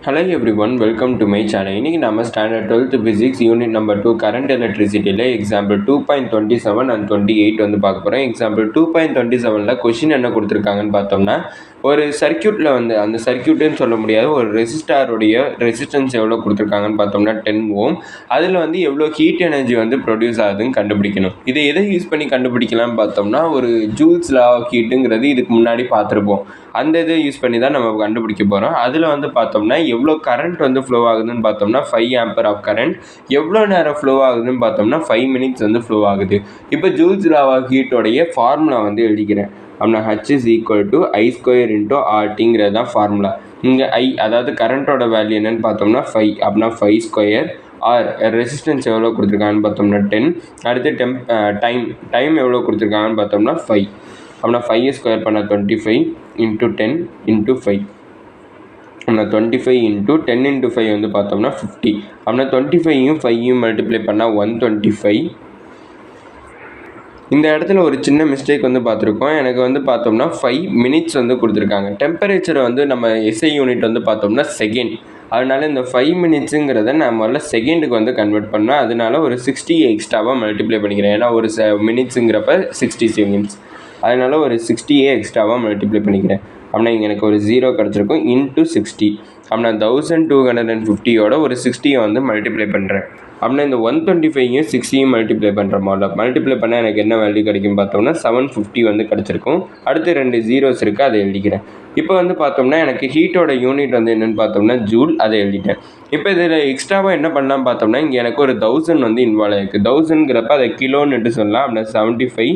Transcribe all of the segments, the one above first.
Hello everyone, welcome to my channel. இன்னைக்கு நம்ம standard 12th physics unit number 2 current எலக்ட்ரிசிட்டியில் example 2.27 and 28 வந்து பார்க்க போகிறோம். எக்ஸாம்பிள் 2.27ல் கொஷின் என்ன கொடுத்துருக்காங்கன்னு பார்த்தோம்னா, ஒரு சர்க்கியூட்டில் வந்து அந்த சர்க்கியூட்டுன்னு சொல்ல முடியாது, ஒரு ரெசிஸ்டாருடைய ரெசிஸ்டன்ஸ் எவ்வளோ கொடுத்துருக்காங்கன்னு பார்த்தோம்னா 10 ஓம். அதில் வந்து எவ்வளோ ஹீட் எனர்ஜி வந்து ப்ரொடியூஸ் ஆகுதுன்னு கண்டுபிடிக்கணும். இதை எதை யூஸ் பண்ணி கண்டுபிடிக்கலாம்னு பார்த்தோம்னா, ஒரு ஜூல்ஸ் லா ஆஃப் ஹீட்டுங்கிறது இதுக்கு முன்னாடி பார்த்துருப்போம். அந்த இதை யூஸ் பண்ணி தான் நம்ம கண்டுபிடிக்க போகிறோம். அதில் வந்து பார்த்தோம்னா எவ்வளோ கரண்ட் வந்து ஃப்ளோ ஆகுதுன்னு பார்த்தோம்னா 5 ஆம்பர் ஆஃப் கரண்ட். எவ்வளோ நேரம் ஃப்ளோ ஆகுதுன்னு பார்த்தோம்னா 5 மினிட்ஸ் வந்து ஃப்ளோ ஆகுது. இப்போ ஜூல்ஸ் லா ஆஃப் ஹீட்டோடைய ஃபார்முலா வந்து எழுதிக்கிறேன். அப்படின்னா H is equal to I² into RTங்கிறது தான் ஃபார்முலா. இங்கே I அதாவது கரண்ட்டோட வேல்யூ என்னன்னு பார்த்தோம்னா 5, அப்படின்னா 5². ஆர் ரெசிஸ்டன்ஸ் எவ்வளோ கொடுத்துருக்காங்கன்னு பார்த்தோம்னா 10. அடுத்து டைம் எவ்வளோ கொடுத்துருக்காங்கன்னு பார்த்தோம்னா 5. அப்படின்னா 5² பண்ணால் 25 into 10 into 5. அப்படின்னா 25 into 10 into 5 வந்து பார்த்தோம்னா 50. அப்படின்னா 25யும் 5யும் மல்டிப்ளை பண்ணால் 125. இந்த இடத்துல ஒரு சின்ன மிஸ்டேக் வந்து பார்த்துருக்கோம். எனக்கு வந்து பார்த்தோம்னா 5 மினிட்ஸ் வந்து கொடுத்துருக்காங்க. டெம்பரேச்சரை வந்து நம்ம எஸ்ஐ யூனிட் வந்து பார்த்தோம்னா செகண்ட். அதனால இந்த 5 மினிட்ஸுங்கிறத நான் முதல்ல செகண்டுக்கு வந்து கன்வெர்ட் பண்ணேன். அதனால ஒரு 60 எக்ஸ்ட்ராவாக மல்டிப்ளை பண்ணிக்கிறேன். ஏன்னா ஒரு மினிட்ஸுங்கிறப்ப 60 செகண்ட்ஸ். அதனால ஒரு 60 எக்ஸ்ட்ராவாக மல்டிப்ளை பண்ணிக்கிறேன். அப்படின்னா இங்கே எனக்கு ஒரு 0 கிடச்சிருக்கும் இன்ட்டு 60. அப்படின்னா 1250யோட ஒரு 60 வந்து மல்டிப்ளை பண்ணுறேன். அப்படின்னா இந்த 125யும் 60யும் மல்டிப்ளை பண்ணுற மாடல் மல்டிப்ளை பண்ணால் எனக்கு என்ன வேல்யூ கிடைக்கும் பார்த்தோம்னா 750 வந்து கிடச்சிருக்கும். அடுத்து 2 ஜீரோஸ் இருக்குது, அதை எழுதிக்கிறேன். இப்போ வந்து பார்த்தோம்னா எனக்கு ஹீட்டோட யூனிட் வந்து என்னென்னு பார்த்தோம்னா ஜூல், அதை எழுதிட்டேன். இப்போ இதில் எக்ஸ்ட்ராவாக என்ன பண்ணலாம் பார்த்தோம்னா இங்கே எனக்கு ஒரு 1000 வந்து இன்வால்வ் ஆகிருக்கு. 1000ங்கிறப்ப அதை கிலோன்னுட்டு சொல்லலாம். அப்படின்னா 75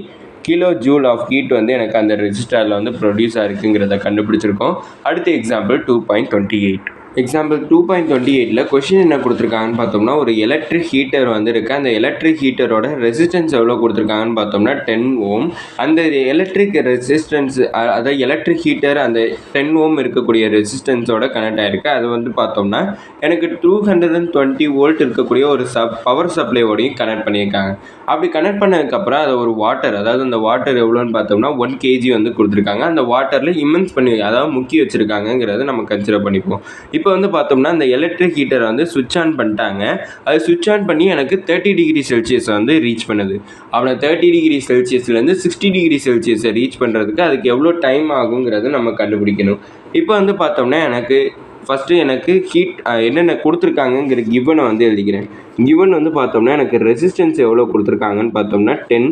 கிலோ ஜூல் ஆஃப் ஹீட் வந்து எனக்கு அந்த ரெஜிஸ்டரில் வந்து ப்ரொடியூஸ் ஆகிருக்குங்கிறத கண்டுபிடிச்சிருக்கோம். அடுத்த எக்ஸாம்பிள் 2.28. எக்ஸாம்பிள் 2.28ல் கொஷின் என்ன கொடுத்துருக்காங்கன்னு பார்த்தோம்னா, ஒரு எலக்ட்ரிக் ஹீட்டர் வந்து இருக்குது. அந்த எலக்ட்ரிக் ஹீட்டரோட ரெசிஸ்டன்ஸ் எவ்வளோ கொடுத்துருக்காங்கன்னு பார்த்தோம்னா 10 ஓம். அந்த எலக்ட்ரிக் ரெசிஸ்டன்ஸ், அதாவது எலக்ட்ரிக் ஹீட்டர் அந்த 10 ஓம் இருக்கக்கூடிய ரெசிஸ்டன்ஸோட கனெக்ட் ஆகிருக்கு. அது வந்து பார்த்தோம்னா எனக்கு 220 வோல்ட் இருக்கக்கூடிய ஒரு பவர் சப்ளையோடையும் கனெக்ட் பண்ணியிருக்காங்க. அப்படி கனெக்ட் பண்ணதுக்கப்புறம் அதை ஒரு வாட்டர், அதாவது அந்த வாட்டர் எவ்வளோன்னு பார்த்தோம்னா 1 kg வந்து கொடுத்துருக்காங்க. அந்த வாட்டரில் இமென்ஸ் பண்ணி, அதாவது முக்கி வச்சுருக்காங்கங்கிறத நம்ம கன்சிடர் பண்ணிப்போம். இப்போ வந்து பார்த்தோம்னா இந்த எலக்ட்ரிக் ஹீட்டரை வந்து சுவிட்ச் ஆன் பண்ணிட்டாங்க. அது சுவிட்ச் ஆன் பண்ணி எனக்கு 30 டிகிரி செல்சியஸ் வந்து ரீச் பண்ணுது. அப்புறம் 30 டிகிரி செல்சியஸ்லேருந்து 60 டிகிரி செல்சியஸை ரீச் பண்ணுறதுக்கு அதுக்கு எவ்வளோ டைம் ஆகுங்கிறத நம்ம கண்டுபிடிக்கணும். இப்போ வந்து பார்த்தோம்னா ஃபஸ்ட்டு எனக்கு ஹீட் என்னென்ன கொடுத்துருக்காங்கங்கிற கிவனை வந்து எழுதிக்கிறேன். கிவன் வந்து பார்த்தோம்னா எனக்கு ரெசிஸ்டன்ஸ் எவ்வளோ கொடுத்துருக்காங்கன்னு பார்த்தோம்னா 10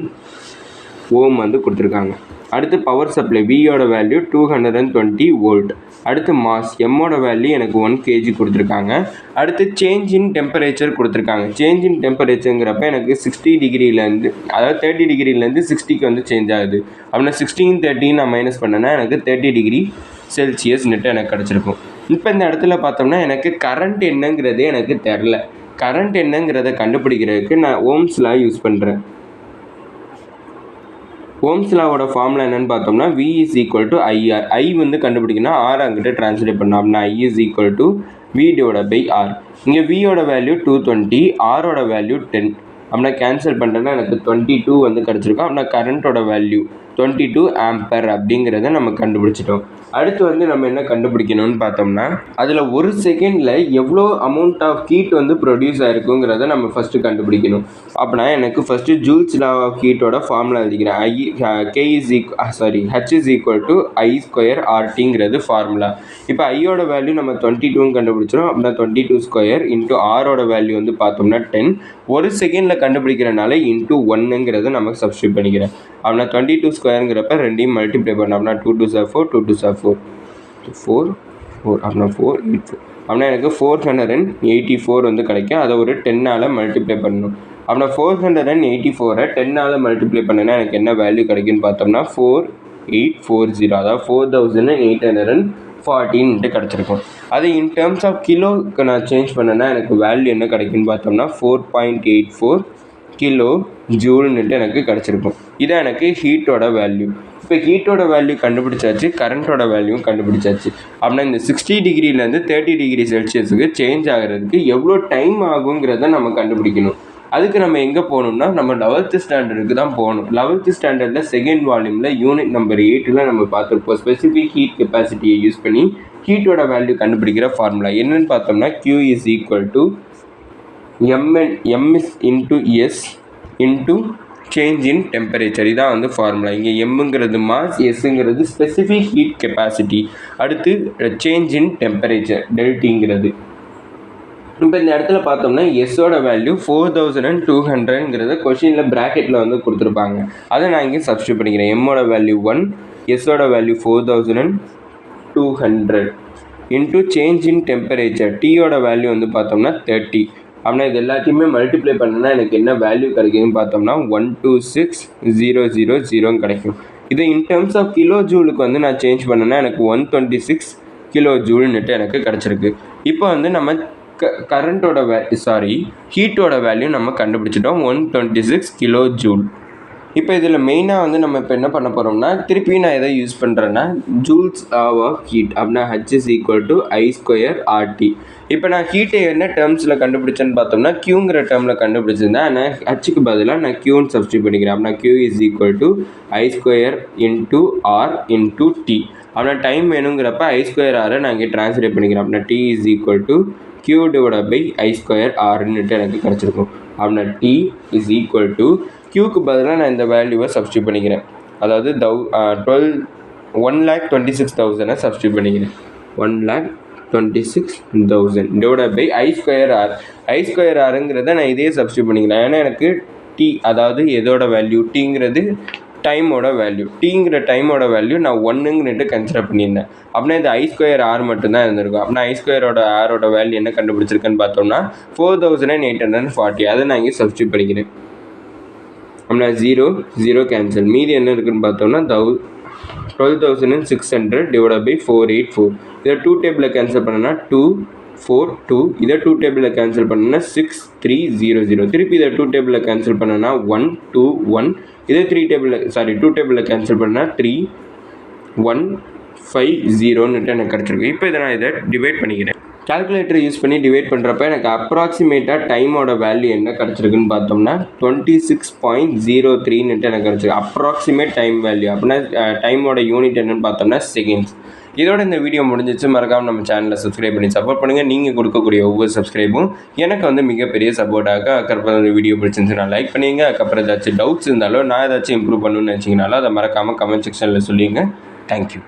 ஓம் வந்து கொடுத்துருக்காங்க. அடுத்து பவர் சப்ளை வியோட வேல்யூ 220 வோல்ட். அடுத்து மாஸ் எம்மோட வேல்யூ எனக்கு 1 kg கொடுத்துருக்காங்க. அடுத்து சேஞ்ச் இன் டெம்பரேச்சர் கொடுத்துருக்காங்க. சேஞ்ச் இன் டெம்பரேச்சருங்கிறப்ப எனக்கு 60 டிகிரிலேருந்து, அதாவது 30 டிகிரிலேருந்து 60க்கு வந்து சேஞ்ச் ஆகுது. அப்படின்னா 16 30 நான் மைனஸ் பண்ணேன்னா எனக்கு 30 டிகிரி செல்சியஸ் நெட்டு எனக்கு கிடச்சிருக்கும். இப்போ இந்த இடத்துல பார்த்தோம்னா எனக்கு கரண்ட் என்னங்கிறதே எனக்கு தெரில. கரண்ட் என்னங்கிறத கண்டுபிடிக்கிறதுக்கு நான் ஓம்ஸ் லா யூஸ் பண்ணுறேன். ஓம்ஸ் லாவோட ஃபார்முலா என்னென்னு பார்த்தோம்னா V is equal to IR. I வந்து கண்டுபிடிக்கணும், R அங்கிட்ட ட்ரான்ஸ்லேட் பண்ணோம். அப்படின்னா I is equal to V divided by R. இங்கே Vயோட வேல்யூ 220, Rோட வேல்யூ 10. அப்படின்னா கேன்சல் பண்ணுறேன்னா எனக்கு 22 வந்து கிடச்சிருக்கும். அப்படின்னா கரண்ட்டோட வேல்யூ 22 ஆம்பர் அப்படிங்கிறத நம்ம கண்டுபிடிச்சிட்டோம். அடுத்து வந்து நம்ம என்ன கண்டுபிடிக்கணும்னு பார்த்தோம்னா, அதில் ஒரு செகண்டில் எவ்வளோ அமௌண்ட் ஆஃப் ஹீட் வந்து ப்ரொடியூஸ் ஆகிருக்குங்கிறத நம்ம ஃபஸ்ட்டு கண்டுபிடிக்கணும். அப்படின்னா எனக்கு ஃபஸ்ட்டு ஜூல்ஸ் லா ஆஃப் ஹீட்டோட ஃபார்முலா எழுதிக்கிறேன். H is equal to I² RTங்கிறது ஃபார்முலா. இப்போ ஐயோட வேல்யூ நம்ம 22 கண்டுபிடிச்சிடும். அப்படின்னா 22² இன்ட்டு ஆரோட வேல்யூ வந்து பார்த்தோம்னா 10. ஒரு செகண்டில் கண்டுபிடிக்கிறனால இன்ட்டு 1ங்கிறத நம்ம சப்ஸ்டியூட் பண்ணிக்கிறேன். அப்படின்னா 22²ங்கிறப்ப ரெண்டையும் மல்டிப்ளை பண்ணோம். அப்படின்னா 2 2 4 2 2 4 4 4 அப்படின்னா 4 8 4 அப்படின்னா எனக்கு 484 வந்து கிடைக்கும். அதை ஒரு 10ஆல் மல்டிப்ளை பண்ணணும். அப்படின்னா 484 10ஆல் மல்டிப்ளை பண்ணனா எனக்கு என்ன வேல்யூ கிடைக்குன்னு பார்த்தோம்னா 4840, அதாவது 4814 கிடச்சிருக்கும். அது இன் டேர்ம்ஸ் ஆஃப் கிலோக்கு நான் சேஞ்ச் பண்ணேன்னா எனக்கு வேல்யூ என்ன கிடைக்குன்னு பார்த்தோம்னா 4.84 கிலோ ஜூல்னுட்டு எனக்கு கிடச்சிருக்கும். இதான் எனக்கு ஹீட்டோட வேல்யூ. இப்போ ஹீட்டோட வேல்யூ கண்டுபிடிச்சாச்சு, கரண்ட்டோட வேல்யூவும் கண்டுபிடிச்சாச்சு. அப்படின்னா இந்த 60 டிகிரிலேருந்து 30 டிகிரி செல்சியஸுக்கு சேஞ்ச் ஆகிறதுக்கு எவ்வளோ டைம் ஆகுங்கிறத நம்ம கண்டுபிடிக்கணும். அதுக்கு நம்ம எங்கே போகணும்னா நம்ம 11th ஸ்டாண்டர்டுக்கு தான் போகணும். 11th ஸ்டாண்டர்டில் செகண்ட் வால்யூமில் யூனிட் நம்பர் 8ல் நம்ம பார்த்துருப்போம். ஸ்பெசிஃபிக் ஹீட் கெப்பாசிட்டியை யூஸ் பண்ணி ஹீட்டோட வேல்யூ கண்டுபிடிக்கிற ஃபார்முலா என்னன்னு பார்த்தோம்னா Q is equal to M into S into change in temperature. இதான் வந்து ஃபார்முலா. இங்கே எம்ங்கிறது மாஸ், எஸ்ங்கிறது ஸ்பெசிஃபிக் ஹீட் கெப்பாசிட்டி, அடுத்து சேஞ்ச் இன் டெம்பரேச்சர் டெல்டிங்கிறது. இப்போ இந்த இடத்துல பார்த்தோம்னா எஸ்ஸோட வேல்யூ 4200ங்கிறத கொஷினில் ப்ராக்கெட்டில் வந்து கொடுத்துருப்பாங்க. அதை நான் இங்கே சப்ஸ்டியூட் பண்ணிக்கிறேன். எம்மோட வேல்யூ 1, எஸ்ஸோட value 4200 into change in temperature, டீயோட வேல்யூ வந்து பார்த்தோம்னா 30. அப்படின்னா இது எல்லாத்தையுமே மல்டிப்ளை பண்ணனா எனக்கு என்ன வேல்யூ கிடைக்குதுன்னு பார்த்தோம்னா 126,000 கிடைக்கும். இது இன் டேர்ம்ஸ் ஆஃப் கிலோ ஜூலுக்கு வந்து நான் சேஞ்ச் பண்ணேன்னா எனக்கு 126 கிலோ ஜூல்னுட்டு எனக்கு கிடச்சிருக்கு. இப்போ வந்து நம்ம கரண்ட்டோட ஹீட்டோட வேல்யூ நம்ம கண்டுபிடிச்சிட்டோம் 126 கிலோ ஜூல். இப்போ இதில் மெயினாக வந்து நம்ம இப்போ என்ன பண்ண போகிறோம்னா திருப்பி நான் எதை யூஸ் பண்ணுறேன்னா ஜூல்ஸ் ஆஃப் ஹீட் அப்படின்னா H is equal to I² RT. இப்போ நான் ஹீட்டை என்ன டேர்ம்ஸில் கண்டுபிடிச்சேன்னு பார்த்தோம்னா Qங்கிற டேர்மில் கண்டுபிடிச்சிருந்தேன். ஆனால் ஹச்சுக்கு பதிலாக நான் Qன்னு சப்ஸ்டியூட் பண்ணிக்கிறேன். அப்படின்னா Q is equal to I² into R into T. அப்படின்னா டைம் வேணுங்கிறப்ப I²R நான் இங்கே ட்ரான்ஸ்லேட் பண்ணிக்கிறேன். அப்படின்னா T is equal to Q divided by I²Rன்னுட்டு எனக்கு கிடச்சிருக்கும். அப்படின்னா T is equal to Qக்கு பதிலாக நான் இந்த வேல்யூவை சப்ஸ்டியூட் பண்ணிக்கிறேன். அதாவது 1,26,000 சப்ஸ்டியூட் பண்ணிக்கிறேன். 1,26,000 டிவைட் பை I²R. I²Rங்கிறத நான் இதே சப்ஸ்டியூட் பண்ணிக்கிறேன். ஏன்னா எனக்கு T அதாவது எதோட வேல்யூ Tங்கிறது டைமோட வேல்யூ. Tங்கிற டைமோட வேல்யூ நான் 1ன்னுட்டு கன்சிடர் பண்ணியிருந்தேன். அப்படின்னா இது I²R மட்டும்தான் இருந்திருக்கும். அப்படின்னா I²Rஓட வேல்யூ என்ன கண்டுபிடிச்சிருக்குன்னு பார்த்தோம்னா 4,840. அதை நான் இங்கே சப்ஸ்டியூட் பண்ணிக்கிறேன். அப்படின்னா 0 கேன்சல். மீதி என்ன இருக்குன்னு பார்த்தோம்னா 12,600 டிவைட் பை 484. இதை 2 டேபிளில் கேன்சல் பண்ணனா 242. இதை 2 டேபிளில் கேன்சல் பண்ணனா 6300. திருப்பி இதை 2 டேபிளில் கேன்சல் பண்ணனா 121. இதே 2 டேபிளில் கேன்சல் பண்ணால் 3150ன்னுட்டு எனக்கு கிடச்சிருக்கு. இப்போ இதை நான் டிவைட் பண்ணிக்கிறேன். கால்குலேட்டர் யூஸ் பண்ணி டிவைட் பண்ணுறப்ப எனக்கு அப்ராக்சிமேட்டாக டைமோட வேல்யூ என்ன கிடச்சிருக்குன்னு பார்த்தோம்னா 26.03ன்னுட்டு எனக்கு கிடச்சிருக்கு. அப்ராக்சிமேட் டைம் வேல்யூ அப்படின்னா டைமோட யூனிட் என்னன்னு பார்த்தோம்னா செகண்ட்ஸ். இதோட இந்த வீடியோ முடிஞ்சிச்சு. மறக்காமல் நம்ம சேனலை சப்ஸ்கிரைப் பண்ணி சப்போர்ட் பண்ணுங்கள். நீங்கள் கொடுக்கக்கூடிய ஒவ்வொரு சப்ஸ்கிரைபும் எனக்கு வந்து மிகப்பெரிய சப்போர்ட்டாக. அதுக்கப்புறம் இந்த வீடியோ பிடிச்சிருந்துச்சுன்னா லைக் பண்ணிங்க. அதுக்கப்புறம் ஏதாச்சும் டவுட்ஸ் இருந்தாலும் நான் ஏதாச்சும் இம்ப்ரூவ் பண்ணணும்னு நினச்சிங்கனாலும் அதை மறக்காமல் கமெண்ட் செக்ஷனில் சொல்லிங்க. தேங்க்யூ.